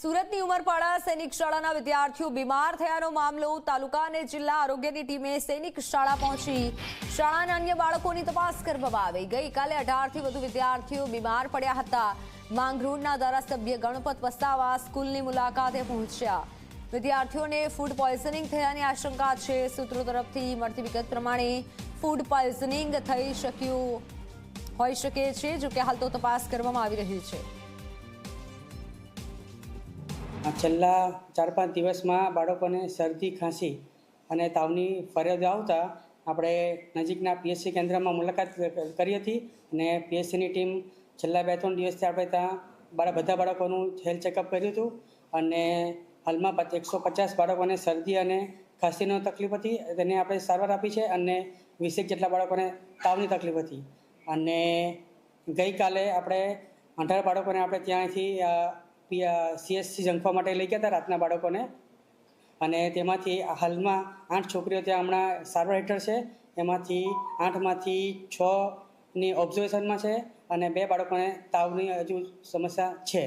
સુરતની ઉમરપાડા સૈનિક શાળાના વિદ્યાર્થીઓ બીમાર થયાનો મામલો તાલુકા અને જિલ્લા આરોગ્યની ટીમે સૈનિક શાળા પહોંચી શાળાના અન્ય બાળકોની તપાસ કરવામાં આવી। ગઈકાલે 18થી વધુ વિદ્યાર્થીઓ બીમાર પડ્યા હતા। માંગરોળના ધારાસભ્ય ગણપત વસાવા સ્કૂલની મુલાકાતે પહોંચ્યા। વિદ્યાર્થીઓને ફૂડ પોઈઝનિંગ થયાની આશંકા છે। સૂત્રો તરફથી મળતી વિગત પ્રમાણે ફૂડ પોઈઝનિંગ થઈ શક્યું હોઈ શકે છે, જો કે હાલ તો તપાસ કરવામાં આવી રહી છે। છેલ્લા 4-5 દિવસમાં બાળકોને શરદી ખાંસી અને તાવની ફરિયાદ આવતા આપણે નજીકના પીએચસી કેન્દ્રમાં મુલાકાત કરી હતી અને પીએચસીની ટીમ છેલ્લા 2-3 દિવસથી આપણે ત્યાં બધા બાળકોનું હેલ્થ ચેકઅપ કર્યું હતું અને હાલમાં 150 બાળકોને શરદી અને ખાંસીનો તકલીફ હતી, તેને આપણે સારવાર આપી છે અને 20 જેટલા બાળકોને તાવની તકલીફ હતી અને ગઈકાલે આપણે 18 બાળકોને આપણે ત્યાંથી CSC જંખવા માટે લઈ ગયા હતા રાતના બાળકોને, અને તેમાંથી હાલમાં 8 છોકરીઓ ત્યાં હમણાં સારવાર હેઠળ છે। એમાંથી 8માંથી 6ની ઓબ્ઝર્વેશનમાં છે અને 2 બાળકોને તાવની હજુ સમસ્યા છે।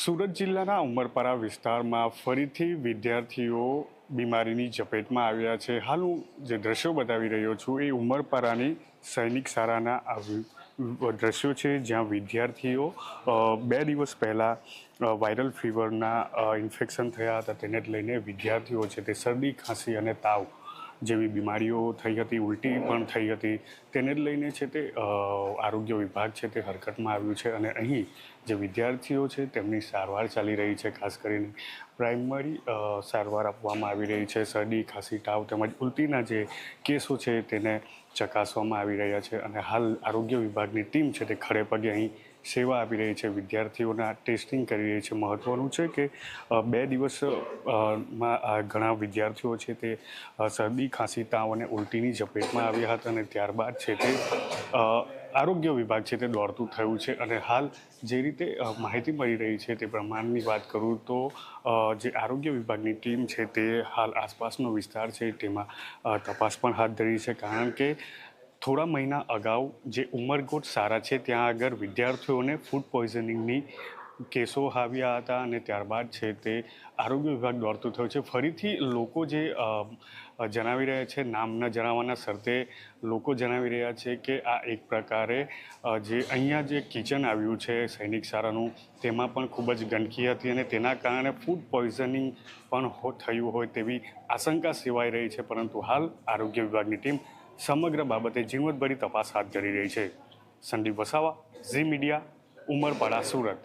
સુરત જિલ્લાના ઉમરપાડા વિસ્તારમાં ફરીથી વિદ્યાર્થીઓ બીમારીની ઝપેટમાં આવ્યા છે। હાલ હું જે દ્રશ્યો બતાવી રહ્યો છું એ ઉમરપાડાની સૈનિક શાળાના દ્રશ્યો છે, જ્યાં વિદ્યાર્થીઓ 2 દિવસ પહેલાં વાયરલ ફીવરના ઇન્ફેક્શન થયા હતા। તેને જ લઈને વિદ્યાર્થીઓ છે તે શરદી ખાંસી અને તાવ જેવી બીમારીઓ થઈ હતી, ઉલટી પણ થઈ હતી। તેને જ લઈને છે તે આરોગ્ય વિભાગ છે તે હરકતમાં આવ્યું છે અને અહીં જે વિદ્યાર્થીઓ છે તેમની સારવાર ચાલી રહી છે। ખાસ કરીને પ્રાઇમરી સારવાર આપવામાં આવી રહી છે। શરદી ખાંસી તાવ તેમજ ઉલટીના જે કેસો છે તેને ચકાસવામાં આવી રહ્યા છે અને હાલ આરોગ્ય વિભાગની ટીમ છે તે ખડે પગે અહીં સેવા આપી રહી છે, વિદ્યાર્થીઓના ટેસ્ટિંગ કરી રહી છે। મહત્ત્વનું છે કે 2 દિવસમાં ઘણા વિદ્યાર્થીઓ છે તે શરદી ખાંસી તાવ અને ઉલટીની ઝપેટમાં આવ્યા હતા અને ત્યારબાદ છે તે આરોગ્ય વિભાગ છે તે દોડતું થયું છે અને હાલ જે રીતે માહિતી મળી રહી છે તે પ્રમાણની વાત કરું તો જે આરોગ્ય વિભાગની ટીમ છે તે હાલ આસપાસનો વિસ્તાર છે તેમાં તપાસ પણ હાથ ધરી છે, કારણ કે થોડા મહિના અગાઉ જે ઉમરકોટ શાળા છે ત્યાં આગળ વિદ્યાર્થીઓને ફૂડ પોઈઝનિંગની કેસો આવ્યા હતા અને ત્યારબાદ છે તે આરોગ્ય વિભાગ દોડતું થયું છે। ફરીથી લોકો જે જણાવી રહ્યા છે, નામ ન જણાવવાના શરતે લોકો જણાવી રહ્યા છે કે આ એક પ્રકારે જે અહીંયા જે કિચન આવ્યું છે સૈનિક શાળાનું તેમાં પણ ખૂબ જ ગંદકી હતી અને તેના કારણે ફૂડ પોઈઝનિંગ પણ થયું હોય તેવી આશંકા સેવાઈ રહી છે, પરંતુ હાલ આરોગ્ય વિભાગની ટીમ સમગ્ર બાબતે ઝીણવટભરી તપાસ હાથ ધરી રહી છે। સંદીપ વસાવા, ઝી મીડિયા, ઉમરપાડા, સુરત।